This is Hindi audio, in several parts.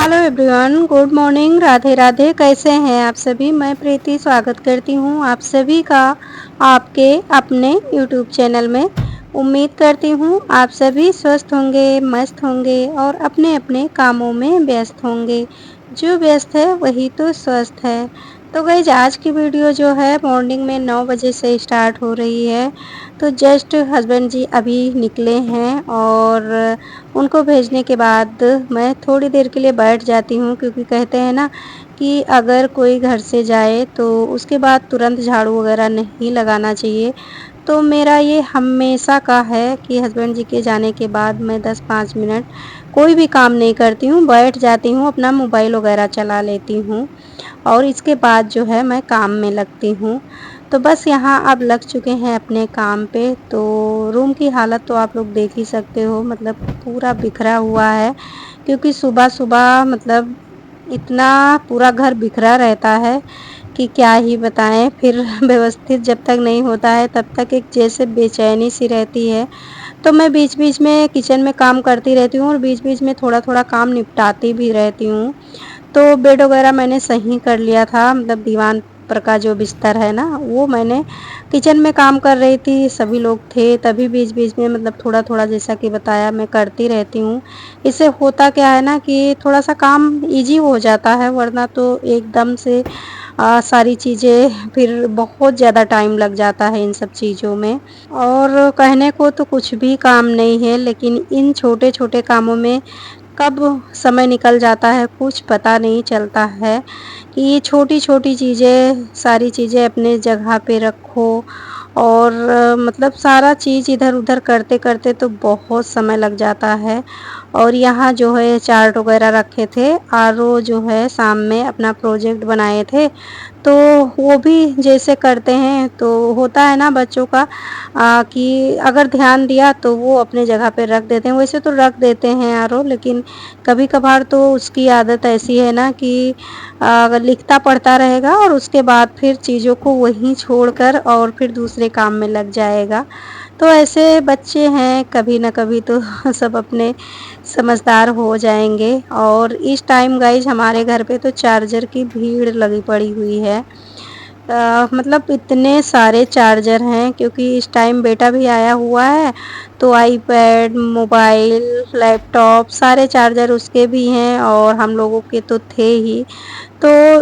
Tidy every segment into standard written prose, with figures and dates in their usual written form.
Hello everyone, good morning, Radhe Radhe. कैसे हैं आप सभी? मैं प्रीति स्वागत करती हूँ आप सभी का आपके अपने यूट्यूब चैनल में। उम्मीद करती हूँ आप सभी स्वस्थ होंगे, मस्त होंगे और अपने अपने कामों में व्यस्त होंगे। जो व्यस्त है वही तो स्वस्थ है। तो गाइज, आज की वीडियो जो है मॉर्निंग में 9 बजे से स्टार्ट हो रही है। तो जस्ट हस्बैंड जी अभी निकले हैं और उनको भेजने के बाद मैं थोड़ी देर के लिए बैठ जाती हूँ, क्योंकि कहते हैं ना कि अगर कोई घर से जाए तो उसके बाद तुरंत झाड़ू वगैरह नहीं लगाना चाहिए। तो मेरा ये हमेशा का है कि हस्बैंड जी के जाने के बाद मैं 10-5 मिनट कोई भी काम नहीं करती हूँ, बैठ जाती हूँ, अपना मोबाइल वगैरह चला लेती हूँ और इसके बाद जो है मैं काम में लगती हूँ। तो बस यहाँ अब लग चुके हैं अपने काम पे। तो रूम की हालत तो आप लोग देख ही सकते हो, मतलब पूरा बिखरा हुआ है, क्योंकि सुबह-सुबह मतलब इतना पूरा घर बिखरा रहता है कि क्या ही बताएँ। फिर व्यवस्थित जब तक नहीं होता है तब तक एक जैसे बेचैनी सी रहती है। तो मैं बीच-बीच में किचन में काम करती रहती हूँ और बीच-बीच में थोड़ा-थोड़ा काम निपटाती भी रहती हूँ। तो बेड वगैरह मैंने सही कर लिया था, मतलब दीवान पर का जो बिस्तर है ना, वो मैंने किचन में काम कर रही थी, सभी लोग थे, तभी बीच-बीच में मतलब थोड़ा-थोड़ा जैसा कि बताया मैं करती रहती हूँ। इससे होता क्या है ना कि थोड़ा-सा काम ईज़ी हो जाता है, वरना तो एकदम से सारी चीज़ें फिर बहुत ज़्यादा टाइम लग जाता है इन सब चीज़ों में। और कहने को तो कुछ भी काम नहीं है, लेकिन इन छोटे-छोटे कामों में कब समय निकल जाता है कुछ पता नहीं चलता है कि ये छोटी-छोटी चीज़ें, सारी चीज़ें अपने जगह पे रखो और मतलब सारा चीज़ इधर-उधर करते-करते तो बहुत समय लग जाता है। और यहाँ जो है चार्ट वगैरह रखे थे, आरओ जो है शाम में अपना प्रोजेक्ट बनाए थे, तो वो भी जैसे करते हैं तो होता है ना बच्चों का कि अगर ध्यान दिया तो वो अपने जगह पे रख देते हैं। वैसे तो रख देते हैं आरओ, लेकिन कभी-कभार तो उसकी आदत ऐसी है ना कि अगर लिखता पढ़ता रहेगा और उसके बाद फिर चीज़ों को वहीं छोड़कर और फिर दूसरे काम में लग जाएगा। तो ऐसे बच्चे हैं, कभी न कभी तो सब अपने समझदार हो जाएँगे। और इस टाइम गाइज़ हमारे घर पे तो चार्जर की भीड़ लगी पड़ी हुई है। मतलब इतने सारे चार्जर हैं, क्योंकि इस टाइम बेटा भी आया हुआ है, तो आईपैड, मोबाइल, लैपटॉप सारे चार्जर उसके भी हैं और हम लोगों के तो थे ही। तो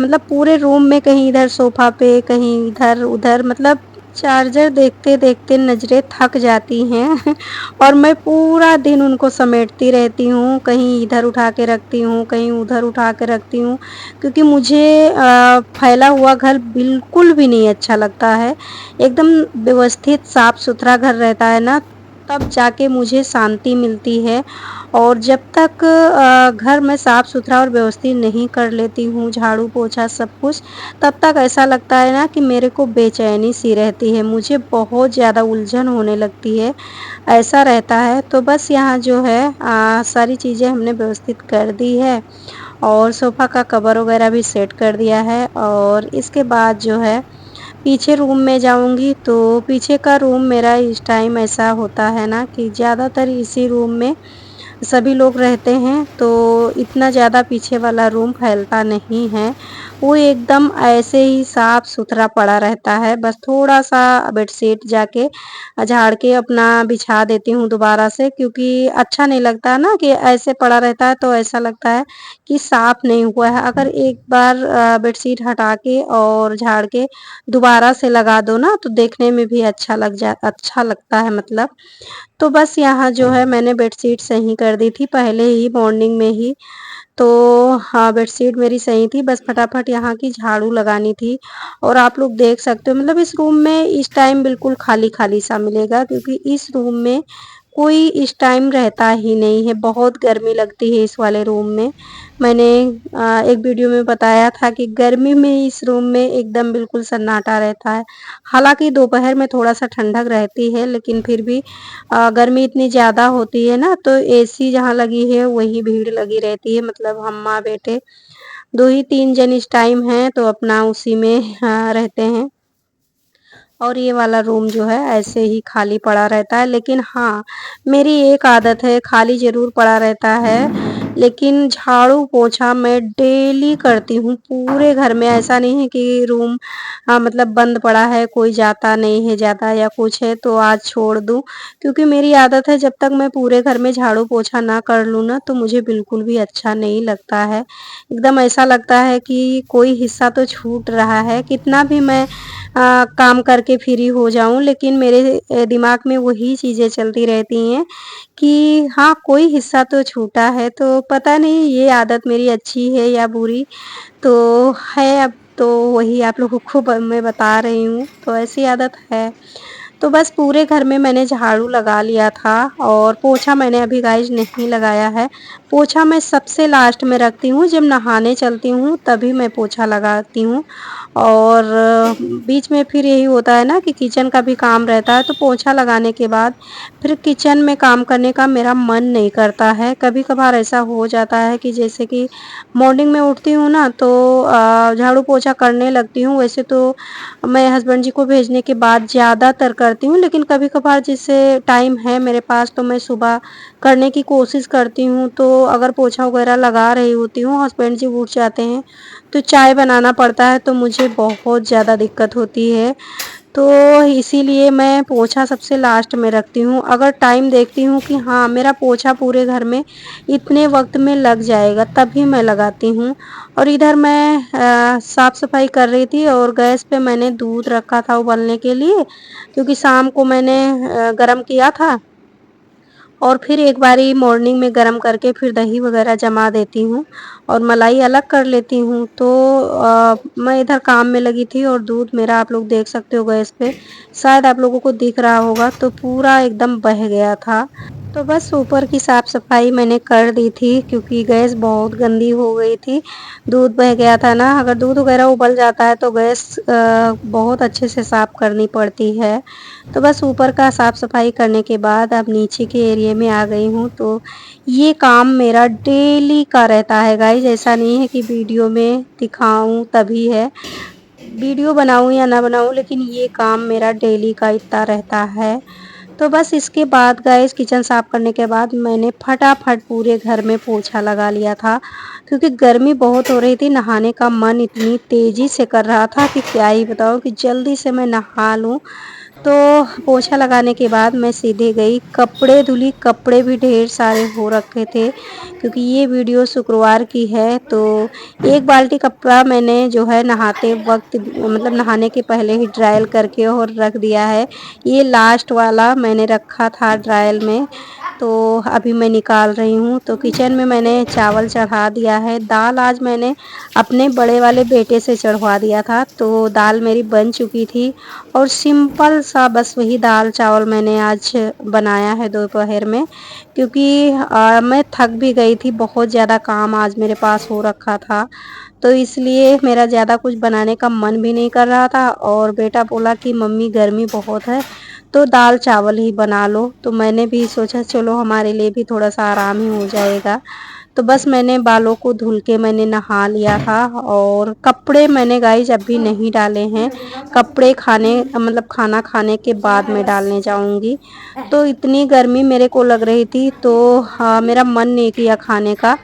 मतलब पूरे रूम में कहीं इधर सोफ़ा पे, कहीं इधर-उधर, मतलब चार्जर देखते-देखते नज़रें थक जाती हैं और मैं पूरा दिन उनको समेटती रहती हूँ, कहीं इधर उठा के रखती हूँ, कहीं उधर उठा के रखती हूँ, क्योंकि मुझे फैला हुआ घर बिल्कुल भी नहीं अच्छा लगता है। एकदम व्यवस्थित साफ-सुथरा घर रहता है ना, तब जाके मुझे शांति मिलती है। और जब तक घर में साफ-सुथरा और व्यवस्थित नहीं कर लेती हूँ, झाड़ू-पोछा सब कुछ, तब तक ऐसा लगता है ना कि मेरे को बेचैनी-सी रहती है, मुझे बहुत ज़्यादा उलझन होने लगती है, ऐसा रहता है। तो बस यहाँ जो है सारी चीज़ें हमने व्यवस्थित कर दी है और सोफ़ा का कवर वगैरह भी सेट कर दिया है। और इसके बाद जो है पीछे रूम में जाऊँगी, तो पीछे का रूम मेरा इस टाइम ऐसा होता है ना कि ज़्यादातर इसी रूम में सभी लोग रहते हैं, तो इतना ज़्यादा पीछे वाला रूम फैलता नहीं है। वो एकदम ऐसे ही साफ-सुथरा पड़ा रहता है, बस थोड़ा-सा बेडशीट जाके झाड़ के अपना बिछा देती हूँ दोबारा से, क्योंकि अच्छा नहीं लगता है ना कि ऐसे पड़ा रहता है, तो ऐसा लगता है कि साफ नहीं हुआ है। अगर एक बार बेडशीट हटा के और झाड़ के दोबारा से लगा दो ना, तो देखने में भी अच्छा लगता है मतलब। तो बस यहाँ जो है मैंने बेडशीट सही कर दी थी पहले ही मॉर्निंग में ही। तो हाँ, बेडशीट मेरी सही थी, बस फटाफट यहाँ की झाड़ू लगानी थी। और आप लोग देख सकते हो, मतलब इस रूम में इस टाइम बिल्कुल खाली-खाली सा मिलेगा, क्योंकि इस रूम में कोई इस टाइम रहता ही नहीं है, बहुत गर्मी लगती है इस वाले रूम में। मैंने एक वीडियो में बताया था कि गर्मी में इस रूम में एकदम बिल्कुल सन्नाटा रहता है। हालाँकि दोपहर में थोड़ा-सा ठंडक रहती है, लेकिन फिर भी गर्मी इतनी ज़्यादा होती है ना, तो एसी जहाँ लगी है वहीं भीड़ लगी रहती है, मतलब हम माँ-बेटे 2 ही 3 जन इस टाइम हैं, तो अपना उसी में रहते हैं। और ये वाला रूम जो है ऐसे ही खाली पड़ा रहता है। लेकिन हाँ, मेरी एक आदत है, खाली ज़रूर पड़ा रहता है, लेकिन झाड़ू पोछा मैं डेली करती हूँ पूरे घर में। ऐसा नहीं है कि रूम मतलब बंद पड़ा है, कोई जाता नहीं है ज़्यादा या कुछ है तो आज छोड़ दूँ, क्योंकि मेरी आदत है जब तक मैं पूरे घर में झाड़ू पोछा ना कर लूँ ना तो मुझे बिल्कुल भी अच्छा नहीं लगता है। एकदम ऐसा लगता है कि कोई हिस्सा तो छूट रहा है, कितना भी मैं काम करके फ्री हो जाऊँ लेकिन मेरे दिमाग में वही चीज़ें चलती रहती हैं कि हाँ, कोई हिस्सा तो छूटा है। तो पता नहीं ये आदत मेरी अच्छी है या बुरी, तो है अब तो वही आप लोगों को मैं बता रही हूँ, तो ऐसी आदत है। तो बस पूरे घर में मैंने झाड़ू लगा लिया था और पोछा मैंने अभी गाइस नहीं लगाया है। पोछा मैं सबसे लास्ट में रखती हूँ, जब नहाने चलती हूँ तभी मैं पोछा लगाती हूँ। और बीच में फिर यही होता है ना कि किचन का भी काम रहता है, तो पोछा लगाने के बाद फिर किचन में काम करने का मेरा मन नहीं करता है। कभी-कभार ऐसा हो जाता है कि जैसे कि मॉर्निंग में उठती हूँ ना तो झाड़ू पोछा करने लगती हूँ। वैसे तो मैं हस्बैंड जी को भेजने के बाद ज़्यादातर करती हूँ, लेकिन कभी-कभार जैसे टाइम है मेरे पास तो मैं सुबह करने की कोशिश करती हूँ। तो अगर पोछा वगैरह लगा रही होती हूँ, हस्बैंड जी उठ जाते हैं, तो चाय बनाना पड़ता है तो मुझे बहुत ज़्यादा दिक्कत होती है। तो इसीलिए मैं पोछा सबसे लास्ट में रखती हूँ। अगर टाइम देखती हूँ कि हाँ, मेरा पोछा पूरे घर में इतने वक़्त में लग जाएगा तभी मैं लगाती हूँ। और इधर मैं साफ-सफाई कर रही थी और गैस पे मैंने दूध रखा था उबलने के लिए, क्योंकि शाम को मैंने गरम किया था और फिर एक बारी मॉर्निंग में गरम करके फिर दही वगैरह जमा देती हूँ और मलाई अलग कर लेती हूँ। तो मैं इधर काम में लगी थी और दूध मेरा आप लोग देख सकते हो गैस पे, शायद आप लोगों को दिख रहा होगा, तो पूरा एकदम बह गया था। तो बस ऊपर की साफ-सफाई मैंने कर दी थी क्योंकि गैस बहुत गंदी हो गई थी। दूध बह गया था ना, अगर दूध वगैरह उबल जाता है तो गैस बहुत अच्छे से साफ करनी पड़ती है। तो बस ऊपर का साफ-सफाई करने के बाद अब नीचे के एरिया में आ गई हूँ, तो ये काम मेरा डेली का रहता है गाइज़। ऐसा नहीं है कि वीडियो में दिखाऊँ तभी है। वीडियो बनाऊँ या ना बनाऊँ लेकिन ये काम मेरा डेली का इतना रहता है। तो बस इसके बाद गाइस किचन साफ करने के बाद मैंने फटाफट पूरे घर में पोछा लगा लिया था, क्योंकि गर्मी बहुत हो रही थी, नहाने का मन इतनी तेज़ी से कर रहा था कि क्या ही बताऊँ कि जल्दी से मैं नहा लूँ। तो पोछा लगाने के बाद मैं सीधे गई कपड़े धुली, कपड़े भी ढेर सारे हो रखे थे, क्योंकि ये वीडियो शुक्रवार की है। तो एक बाल्टी कपड़ा मैंने जो है नहाते वक़्त मतलब नहाने के पहले ही ड्रायल करके और रख दिया है। ये लास्ट वाला मैंने रखा था ड्रायल में, तो अभी मैं निकाल रही हूँ। तो किचन में मैंने चावल चढ़ा दिया है, दाल आज मैंने अपने बड़े वाले बेटे से चढ़वा दिया था, तो दाल मेरी बन चुकी थी और सिंपल सा बस वही दाल-चावल मैंने आज बनाया है दोपहर में, क्योंकि मैं थक भी गई थी, बहुत ज़्यादा काम आज मेरे पास हो रखा था। तो इसलिए मेरा ज़्यादा कुछ बनाने का मन भी नहीं कर रहा था और बेटा बोला कि मम्मी गर्मी बहुत है, तो दाल-चावल ही बना लो। तो मैंने भी सोचा चलो हमारे लिए भी थोड़ा-सा आराम ही हो जाएगा। तो बस मैंने बालों को धुल के मैंने नहा लिया था और कपड़े मैंने गाइज़ अभी नहीं डाले हैं। कपड़े खाने मतलब खाना खाने के बाद मैं डालने जाऊँगी। तो इतनी गर्मी मेरे को लग रही थी तो मेरा मन नहीं किया खाने का।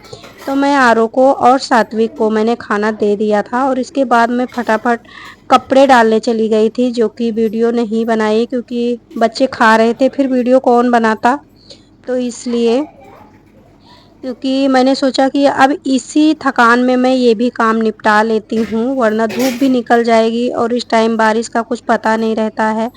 तो मैं आरव को और सात्विक को मैंने खाना दे दिया था और इसके बाद मैं फटाफट कपड़े डालने चली गई थी, जो कि वीडियो नहीं बनाई क्योंकि बच्चे खा रहे थे, फिर वीडियो कौन बनाता? तो इसलिए क्योंकि मैंने सोचा कि अब इसी थकान में मैं ये भी काम निपटा लेती हूँ, वरना धूप भी निकल जाएगी और इस टाइम बारिश का कुछ पता नहीं रहता है,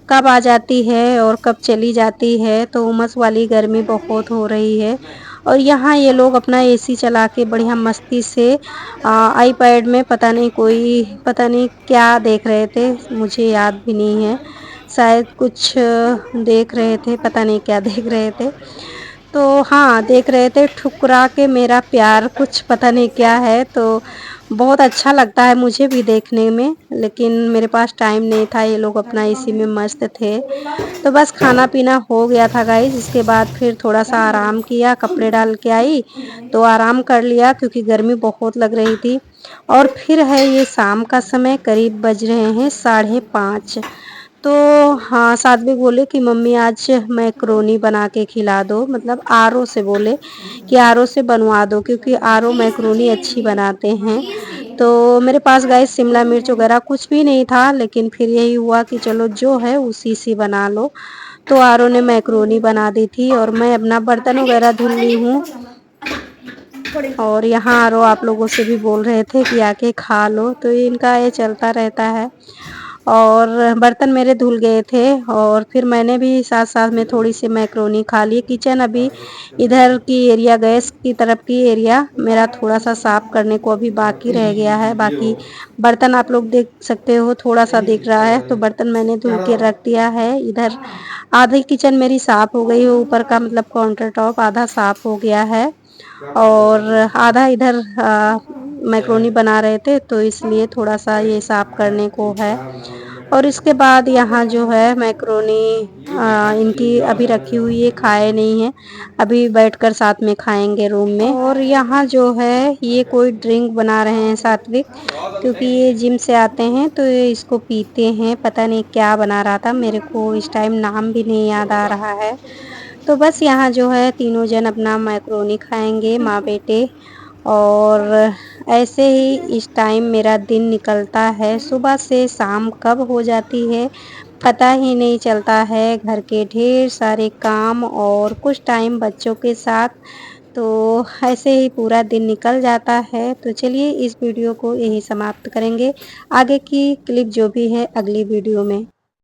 कब आ जाती है और कब चली जाती है। तो उमस वाली गर्मी बहुत हो रही है और यहाँ ये लोग अपना एसी चला के बढ़िया मस्ती से आईपैड में पता नहीं क्या देख रहे थे, मुझे याद भी नहीं है। शायद कुछ देख रहे थे, पता नहीं क्या देख रहे थे। तो हाँ, देख रहे थे ठुकरा के मेरा प्यार, कुछ पता नहीं क्या है, तो बहुत अच्छा लगता है मुझे भी देखने में, लेकिन मेरे पास टाइम नहीं था, ये लोग अपना इसी में मस्त थे। तो बस खाना-पीना हो गया था गाइज़, इसके बाद फिर थोड़ा-सा आराम किया, कपड़े डाल के आई, तो आराम कर लिया क्योंकि गर्मी बहुत लग रही थी। और फिर है ये शाम का समय, करीब बज रहे हैं 5:30। तो हाँ, सात्विक बोले कि मम्मी आज मैक्रोनी बना के खिला दो, मतलब आरो से बोले कि आरो से बनवा दो क्योंकि आरो मैक्रोनी अच्छी बनाते हैं। तो मेरे पास गाइस शिमला मिर्च वगैरह कुछ भी नहीं था, लेकिन फिर यही हुआ कि चलो जो है उसी से बना लो। तो आरो ने मैक्रोनी बना दी थी और मैं अपना बर्तन वगैरह धुल ली हूँ। और यहाँ आरो आप लोगों से भी बोल रहे थे कि आके खा लो, तो इनका ये चलता रहता है। और बर्तन मेरे धुल गए थे और फिर मैंने भी साथ-साथ में थोड़ी-सी मैक्रोनी खा ली। किचन अभी इधर की एरिया गैस की तरफ की एरिया मेरा थोड़ा-सा साफ़ करने को अभी बाकी रह गया है। बाकी बर्तन आप लोग देख सकते हो थोड़ा-सा दिख रहा है, तो बर्तन मैंने धुल के रख दिया है। इधर आधी किचन मेरी साफ़ हो गई है, ऊपर का मतलब काउंटर टॉप आधा साफ़ हो गया है और आधा इधर मैक्रोनी बना रहे थे तो इसलिए थोड़ा-सा ये साफ़ करने को है। और इसके बाद यहाँ जो है मैक्रोनी इनकी अभी रखी हुई है, खाए नहीं हैं, अभी बैठकर साथ में खाएँगे रूम में। और यहाँ जो है ये कोई ड्रिंक बना रहे हैं सात्विक, क्योंकि ये जिम से आते हैं तो ये इसको पीते हैं, पता नहीं क्या बना रहा था, मेरे को इस टाइम नाम भी नहीं याद आ रहा है। तो बस यहाँ जो है तीनों जन अपना मैक्रोनी खाएँगे माँ-बेटे और ऐसे ही इस टाइम मेरा दिन निकलता है। सुबह से शाम कब हो जाती है पता ही नहीं चलता है। घर के ढेर सारे काम और कुछ टाइम बच्चों के साथ, तो ऐसे ही पूरा दिन निकल जाता है। तो चलिए इस वीडियो को यहीं समाप्त करेंगे। आगे की क्लिप जो भी है अगली वीडियो में।